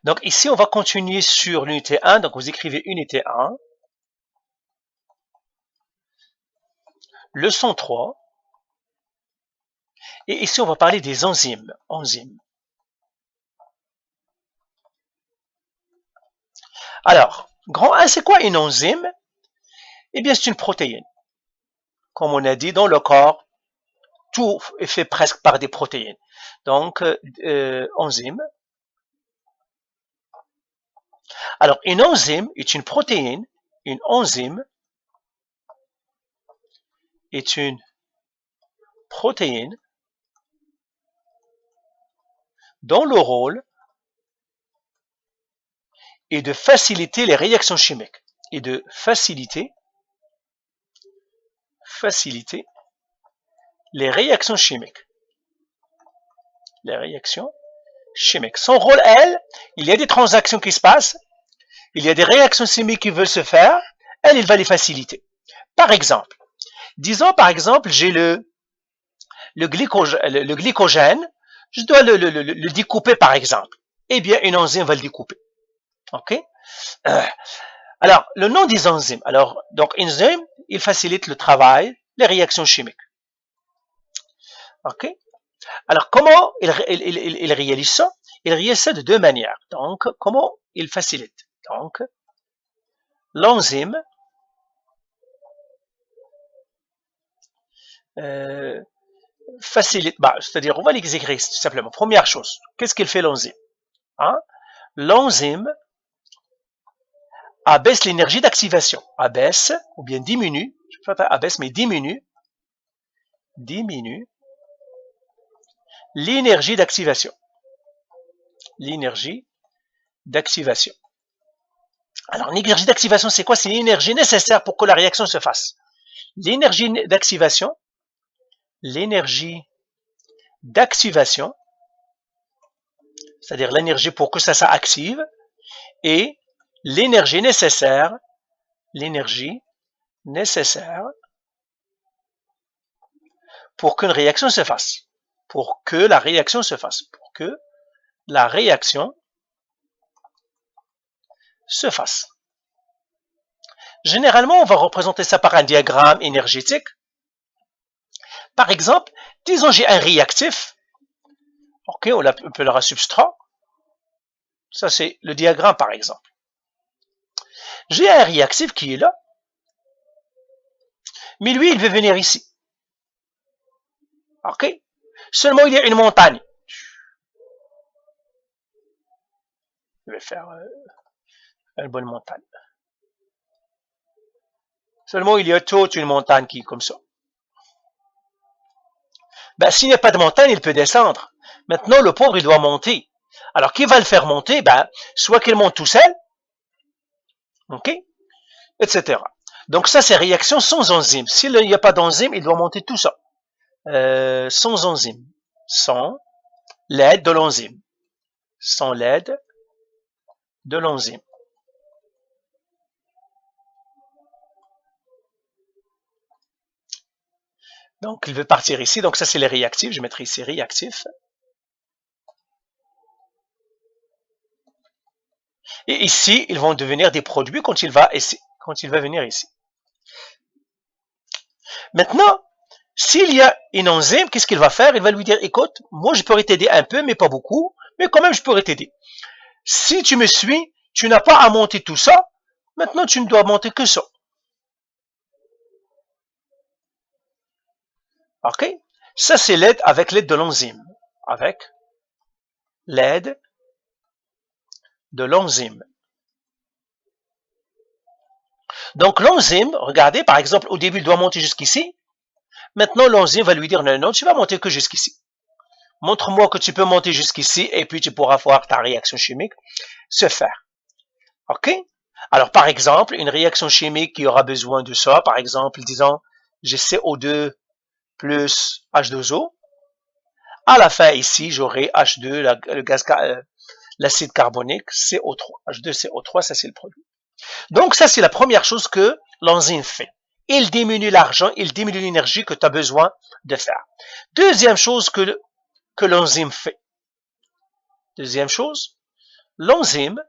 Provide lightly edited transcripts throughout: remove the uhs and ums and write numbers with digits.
Donc ici, on va continuer sur l'unité 1. Donc vous écrivez unité 1. Leçon 3. Et ici, on va parler des enzymes. Alors, grand 1, c'est quoi une enzyme? Eh bien, c'est une protéine. Comme on a dit, dans le corps, tout est fait presque par des protéines. Donc, enzyme. Alors, une enzyme est une protéine. Une enzyme est une protéine dont le rôle est de faciliter les réactions chimiques. Et de faciliter les réactions chimiques. Les réactions chimiques. Son rôle, elle, il y a des transactions qui se passent, il y a des réactions chimiques qui veulent se faire, elle, il va les faciliter. Par exemple, disons par exemple, j'ai le glycogène, je dois le découper par exemple. Eh bien, une enzyme va le découper. OK? Alors, le nom des enzymes. Alors, donc, enzyme, il facilite le travail, les réactions chimiques. OK? Alors, comment il réalise ça? Il réalise ça de deux manières. Donc, comment il facilite? Donc, l'enzyme facilite, c'est-à-dire, on va les écrire tout simplement. Première chose, qu'est-ce qu'il fait l'enzyme? Hein? L'enzyme abaisse l'énergie d'activation. Abaisse, ou bien diminue, je ne peux pas abaisse, mais diminue l'énergie d'activation. L'énergie d'activation. Alors, l'énergie d'activation, c'est quoi? C'est l'énergie nécessaire pour que la réaction se fasse. L'énergie d'activation, c'est-à-dire l'énergie pour que ça s'active, et l'énergie nécessaire pour qu'une réaction se fasse. Pour que la réaction se fasse. Généralement, on va représenter ça par un diagramme énergétique. Par exemple, disons j'ai un réactif. OK, on l'appellera un substrat. Ça, c'est le diagramme, par exemple. J'ai un réactif qui est là. Mais lui, il veut venir ici. OK? Seulement, il y a une montagne. Je vais faire une bonne montagne. Seulement, il y a toute une montagne qui est comme ça. Ben, s'il n'y a pas de montagne, il peut descendre. Maintenant, le pauvre, il doit monter. Alors, qui va le faire monter? Ben, soit qu'il monte tout seul, OK? Etc. Donc, ça, c'est réaction sans enzyme. S'il n'y a pas d'enzyme, il doit monter tout ça. Sans enzyme. Sans l'aide de l'enzyme. Sans l'aide de l'enzyme. Donc, il veut partir ici. Donc, ça, c'est les réactifs. Je mettrai ici réactifs. Et ici, ils vont devenir des produits quand il va venir ici. Maintenant, s'il y a une enzyme, qu'est-ce qu'il va faire? Il va lui dire, écoute, moi, je pourrais t'aider un peu, mais pas beaucoup. Mais quand même, je pourrais t'aider. Si tu me suis, tu n'as pas à monter tout ça. Maintenant, tu ne dois monter que ça. OK? Ça, c'est l'aide avec l'aide de l'enzyme. Avec l'aide de l'enzyme. Donc, l'enzyme, regardez, par exemple, au début, il doit monter jusqu'ici. Maintenant, l'enzyme va lui dire, non, non, tu vas monter que jusqu'ici. Montre-moi que tu peux monter jusqu'ici et puis tu pourras voir ta réaction chimique se faire. OK? Alors, par exemple, une réaction chimique qui aura besoin de ça, par exemple, disons, j'ai CO2 plus H2O. À la fin, ici, j'aurai H2, le gaz, l'acide carbonique, CO3. H2CO3, ça c'est le produit. Donc, ça c'est la première chose que l'enzyme fait. Il diminue l'argent, il diminue l'énergie que tu as besoin de faire. Deuxième chose que l'enzyme fait. Deuxième chose, l'enzyme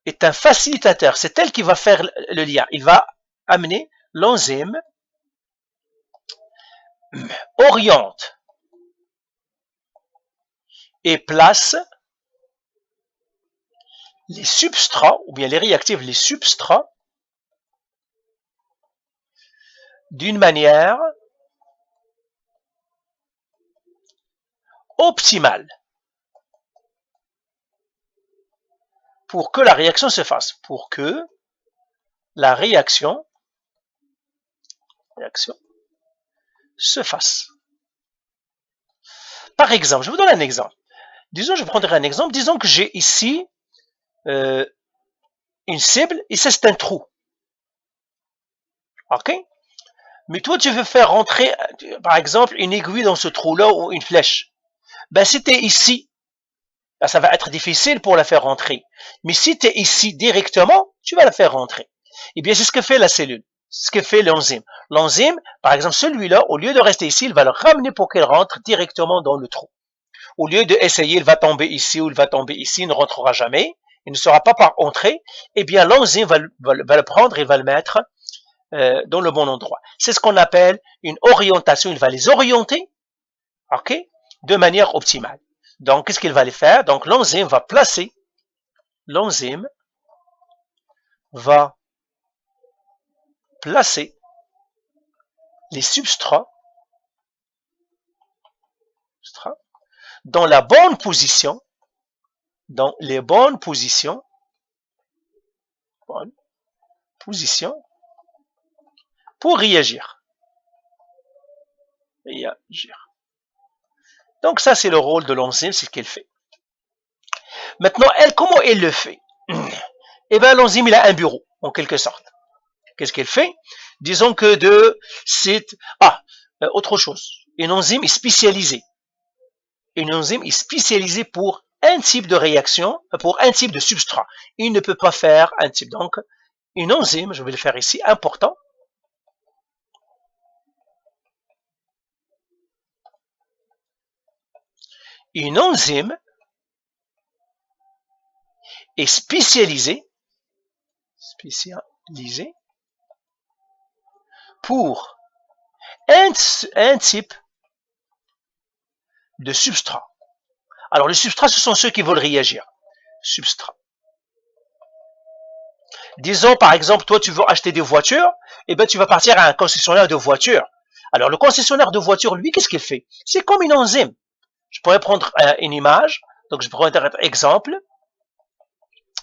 est un facilitateur. C'est elle qui va faire le lien. Il va amener l'enzyme, oriente et place les substrats, ou bien les réactifs, les substrats, d'une manière optimale pour que la réaction se fasse, pour que la réaction se fasse. Par exemple, je vous donne un exemple. Disons, je prendrai un exemple. Disons que j'ai ici une cible et ça c'est un trou. Ok? Mais toi, tu veux faire rentrer, par exemple, une aiguille dans ce trou-là ou une flèche. Ben, si tu es ici, ben, ça va être difficile pour la faire rentrer. Mais si tu es ici directement, tu vas la faire rentrer. Eh bien, c'est ce que fait la cellule. C'est ce que fait l'enzyme. L'enzyme, par exemple, celui-là, au lieu de rester ici, il va le ramener pour qu'il rentre directement dans le trou. Au lieu d'essayer, il va tomber ici ou il va tomber ici, il ne rentrera jamais, il ne sera pas par entrée, eh bien, l'enzyme va le prendre et va le mettre dans le bon endroit. C'est ce qu'on appelle une orientation. Il va les orienter, ok, de manière optimale. Donc, qu'est-ce qu'il va les faire? Donc, l'enzyme va placer les substrats dans la bonne position, dans les bonnes positions, pour réagir. Donc, ça, c'est le rôle de l'enzyme, c'est ce qu'elle fait. Maintenant, elle, comment elle le fait? Eh bien, l'enzyme, il a un bureau, en quelque sorte. Qu'est-ce qu'elle fait? Disons que de cette... autre chose. Une enzyme est spécialisée. Une enzyme est spécialisée pour un type de réaction, pour un type de substrat. Il ne peut pas faire un type. Donc, une enzyme, je vais le faire ici, important. Une enzyme est spécialisée pour un type de substrat. Alors, les substrats, ce sont ceux qui veulent réagir. Substrat. Disons, par exemple, toi, tu veux acheter des voitures, et bien, tu vas partir à un concessionnaire de voitures. Alors, le concessionnaire de voitures, lui, qu'est-ce qu'il fait? C'est comme une enzyme. Je pourrais prendre une image. Donc, je pourrais dire exemple.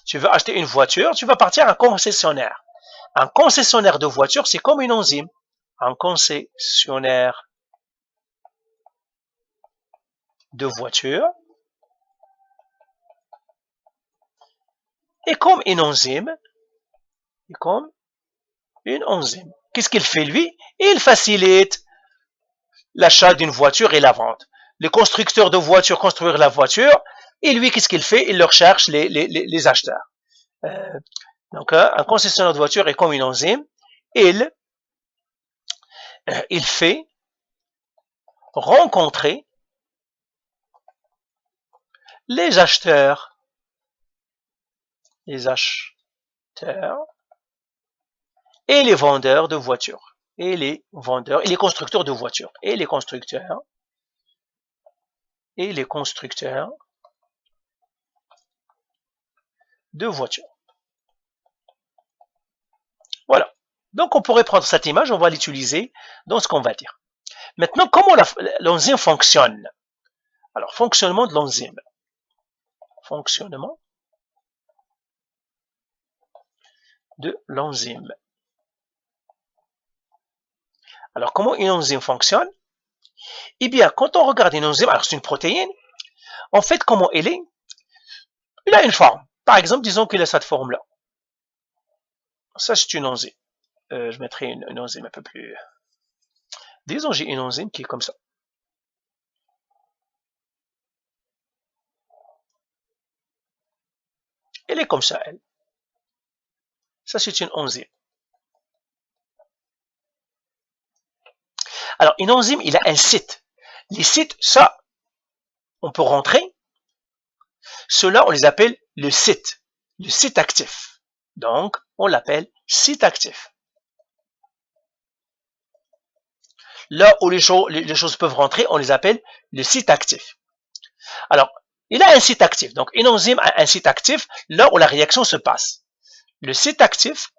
Tu veux acheter une voiture, tu vas partir à un concessionnaire. Un concessionnaire de voitures, c'est comme une enzyme. Un concessionnaire de voitures est comme une enzyme. Qu'est-ce qu'il fait, lui? Il facilite l'achat d'une voiture et la vente. Les constructeurs de voitures construisent la voiture, et lui, qu'est-ce qu'il fait? Il leur cherche les acheteurs. Donc, un concessionnaire de voiture est comme une enzyme. Il fait rencontrer les acheteurs et les vendeurs de voitures. Et les constructeurs de voitures. Et les constructeurs de voitures. Voilà. Donc, on pourrait prendre cette image, on va l'utiliser dans ce qu'on va dire. Maintenant, comment l'enzyme fonctionne? Alors, fonctionnement de l'enzyme. Alors, comment une enzyme fonctionne? Eh bien, quand on regarde une enzyme, alors c'est une protéine, en fait, comment elle est? Elle a une forme. Par exemple, disons qu'il a cette forme-là. Ça, c'est une enzyme. Je mettrai une enzyme un peu plus... Disons, j'ai une enzyme qui est comme ça. Elle est comme ça, elle. Ça, c'est une enzyme. Alors, une enzyme, il a un site. Les sites, ça, on peut rentrer, ceux-là, on les appelle le site actif. Donc, on l'appelle site actif. Là où les choses peuvent rentrer, on les appelle le site actif. Alors, il a un site actif. Donc, une enzyme a un site actif là où la réaction se passe. Le site actif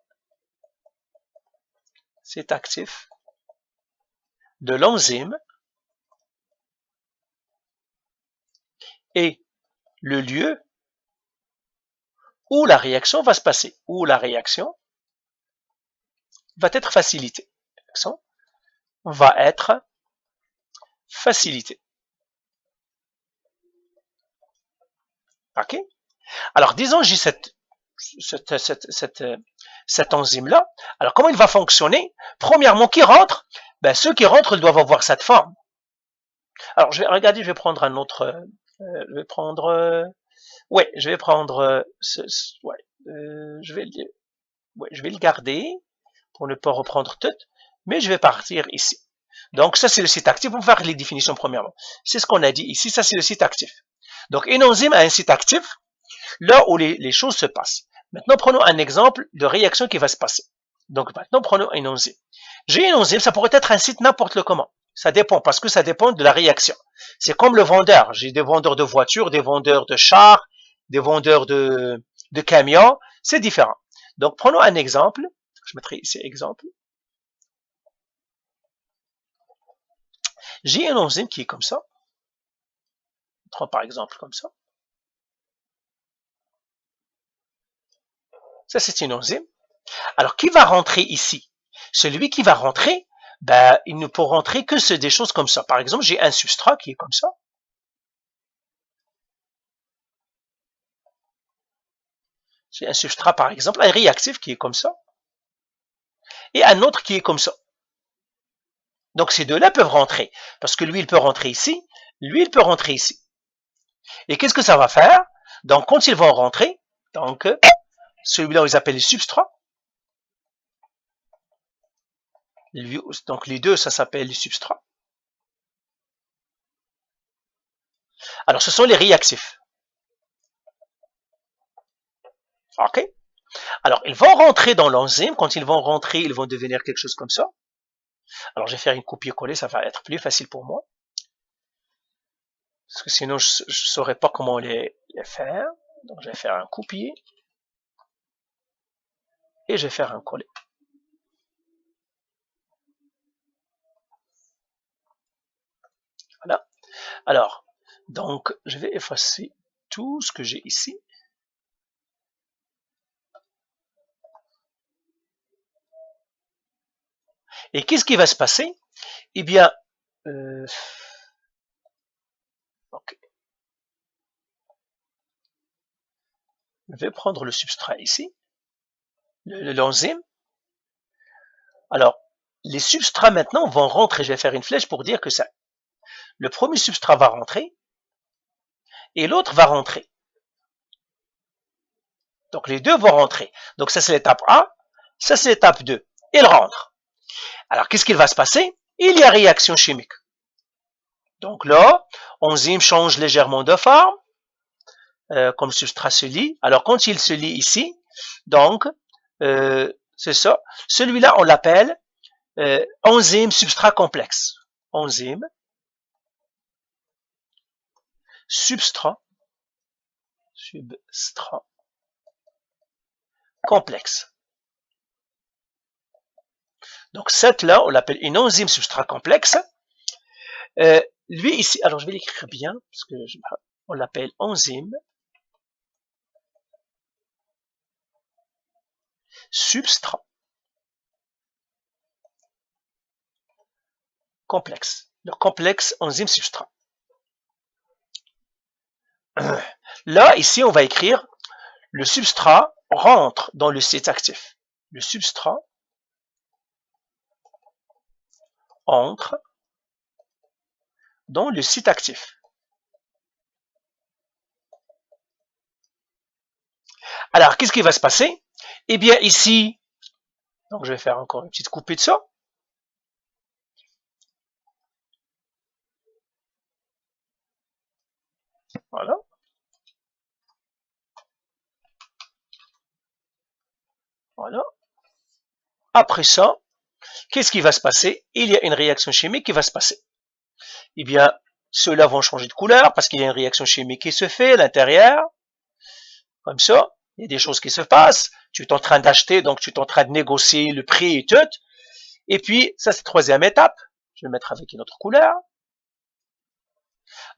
de l'enzyme est le lieu où la réaction va se passer, où la réaction va être facilitée. Va être facilitée. OK? Alors, disons, j'ai cette enzyme-là. Alors, comment il va fonctionner? Premièrement, qui rentre? Ben, ceux qui rentrent, ils doivent avoir cette forme. Alors, je vais prendre un autre. Je vais prendre. Ouais, je vais prendre. Je vais le garder pour ne pas reprendre tout, mais je vais partir ici. Donc, ça, c'est le site actif. On va faire les définitions premièrement. C'est ce qu'on a dit ici. Ça, c'est le site actif. Donc, une enzyme a un site actif là où les choses se passent. Maintenant, prenons un exemple de réaction qui va se passer. Donc, maintenant, prenons une enzyme. J'ai une enzyme, ça pourrait être un site n'importe le comment. Ça dépend, parce que ça dépend de la réaction. C'est comme le vendeur. J'ai des vendeurs de voitures, des vendeurs de chars, des vendeurs de camions. C'est différent. Donc, prenons un exemple. Je mettrai ici exemple. J'ai une enzyme qui est comme ça. Prends par exemple comme ça. Ça, c'est une enzyme. Alors, qui va rentrer ici? Celui qui va rentrer, ben, il ne peut rentrer que des choses comme ça. Par exemple, j'ai un substrat qui est comme ça. J'ai un substrat, par exemple, un réactif qui est comme ça. Et un autre qui est comme ça. Donc, ces deux-là peuvent rentrer. Parce que lui, il peut rentrer ici. Lui, il peut rentrer ici. Et qu'est-ce que ça va faire? Donc, quand ils vont rentrer, donc, celui-là, on les appelle les substrats. Donc, les deux, ça s'appelle les substrats. Alors, ce sont les réactifs. OK? Alors, ils vont rentrer dans l'enzyme. Quand ils vont rentrer, ils vont devenir quelque chose comme ça. Alors, je vais faire une copier-coller, ça va être plus facile pour moi. Parce que sinon, je ne saurais pas comment les faire. Donc, je vais faire un copier. Et je vais faire un coller. Voilà. Alors, donc, je vais effacer tout ce que j'ai ici. Et qu'est-ce qui va se passer? Eh bien, okay. Je vais prendre le substrat ici, l'enzyme. Alors, les substrats maintenant vont rentrer. Je vais faire une flèche pour dire que ça. Le premier substrat va rentrer et l'autre va rentrer. Donc, les deux vont rentrer. Donc, ça, c'est l'étape 1. Ça, c'est l'étape 2. Ils rentrent. Alors, qu'est-ce qu'il va se passer? Il y a réaction chimique. Donc là, enzyme change légèrement de forme, comme le substrat se lie. Alors, quand il se lie ici, donc, c'est ça. Celui-là, on l'appelle enzyme substrat complexe. Enzyme substrat complexe. Donc, cette là, on l'appelle une enzyme substrat complexe. Lui ici, alors je vais l'écrire bien, parce que on l'appelle enzyme substrat complexe. Le complexe enzyme substrat. Là, ici, on va écrire le substrat rentre dans le site actif. Le substrat entre dans le site actif. Alors, qu'est-ce qui va se passer? Eh bien, ici, donc je vais faire encore une petite coupée de ça. Voilà. Voilà. Après ça, qu'est-ce qui va se passer? Il y a une réaction chimique qui va se passer. Eh bien, ceux-là vont changer de couleur parce qu'il y a une réaction chimique qui se fait à l'intérieur. Comme ça, il y a des choses qui se passent. Tu es en train d'acheter, donc tu es en train de négocier le prix et tout. Et puis, ça c'est la troisième étape. Je vais le mettre avec une autre couleur.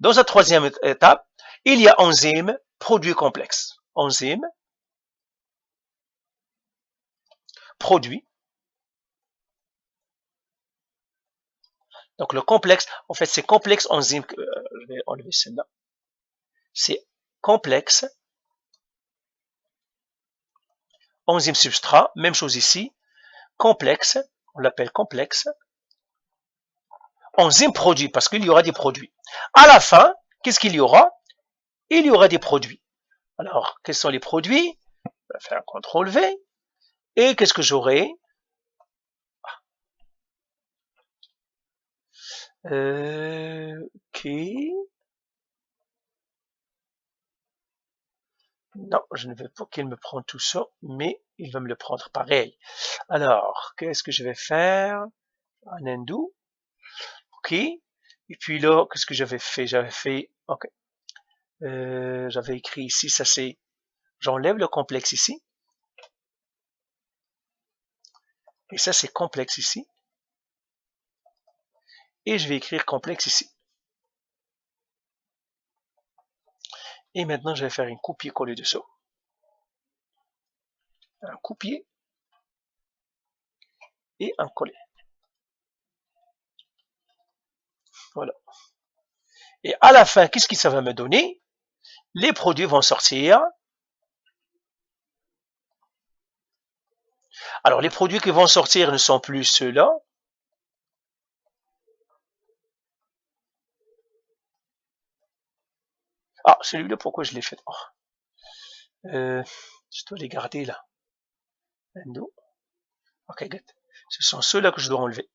Dans la troisième étape, il y a enzyme, produit complexe. Enzyme, produit. Donc le complexe, en fait c'est complexe enzyme, je vais enlever celle-là. C'est complexe, enzyme substrat, même chose ici. Complexe, on l'appelle complexe. Enzyme produit, parce qu'il y aura des produits. À la fin, qu'est-ce qu'il y aura? Il y aura des produits. Alors, quels sont les produits? On va faire un CTRL V. Et qu'est-ce que j'aurai? Ok. Non, je ne veux pas qu'il me prenne tout ça, mais il va me le prendre pareil. Alors, qu'est-ce que je vais faire? Un undo. Ok. Et puis là, qu'est-ce que j'avais fait? J'avais fait, ok. J'avais écrit ici, ça c'est, j'enlève le complexe ici. Et ça c'est complexe ici. Et je vais écrire complexe ici. Et maintenant, je vais faire une copier-coller de ça. Un copier et un coller. Voilà. Et à la fin, qu'est-ce que ça va me donner? Les produits vont sortir. Alors, les produits qui vont sortir ne sont plus ceux-là. Ah, celui-là, pourquoi je l'ai fait? Oh. Je dois les garder là. Undo. Ok, good. Ce sont ceux-là que je dois enlever.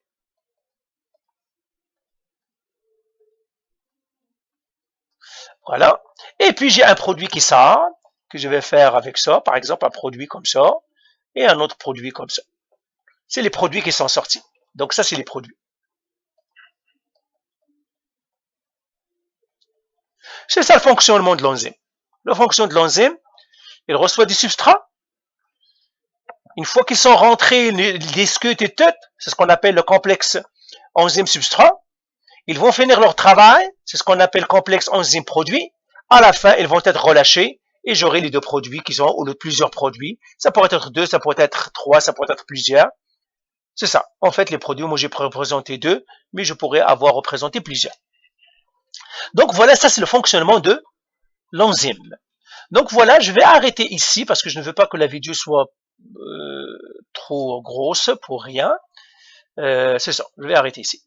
Voilà. Et puis, j'ai un produit qui sort, que je vais faire avec ça. Par exemple, un produit comme ça. Et un autre produit comme ça. C'est les produits qui sont sortis. Donc, ça, c'est les produits. C'est ça le fonctionnement de l'enzyme. Le fonctionnement de l'enzyme, il reçoit des substrats. Une fois qu'ils sont rentrés, ils discutent et tout, c'est ce qu'on appelle le complexe enzyme-substrat. Ils vont finir leur travail, c'est ce qu'on appelle complexe enzyme-produit. À la fin, ils vont être relâchés et j'aurai les deux produits qui sont, ou les plusieurs produits. Ça pourrait être deux, ça pourrait être trois, ça pourrait être plusieurs. C'est ça. En fait, les produits, moi j'ai représenté deux, mais je pourrais avoir représenté plusieurs. Donc voilà, ça c'est le fonctionnement de l'enzyme. Donc voilà, je vais arrêter ici parce que je ne veux pas que la vidéo soit trop grosse pour rien. C'est ça, je vais arrêter ici.